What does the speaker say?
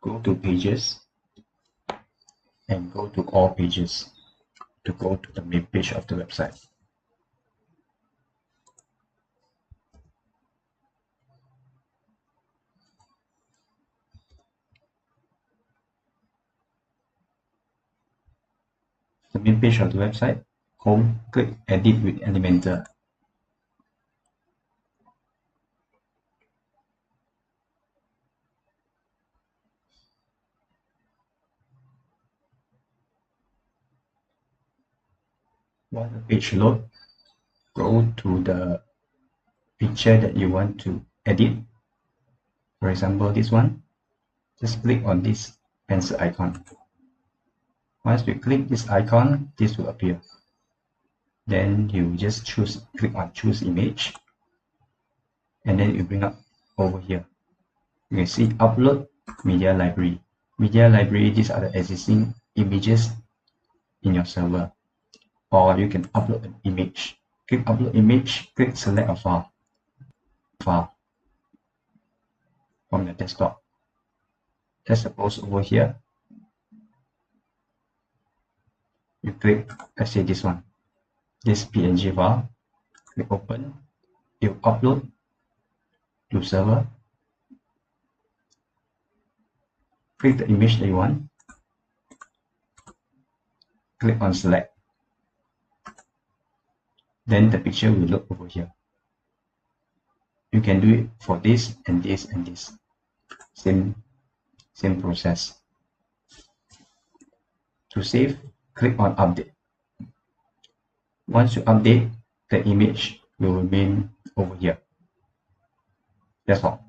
go to Pages and go to All Pages to go to the main page of the website. The main page of the website, home, click Edit with Elementor. While the page loads, go to the picture that you want to edit. For example, this one. Just click on this pencil icon. Once we click this icon, this will appear. Then you just click on choose image, and then you bring up over here. You can see upload media library. Media library, these are the existing images in your server. Or you can upload an image. Click upload image, click select a file from the desktop. Let's suppose over here, you click, let's say this one, this PNG file, click open, you upload to server, click the image that you want, click on select, then the picture will look over here. You can do it for this and this and this, same process. To save, click on update. Once you update, the image will remain over here. That's all.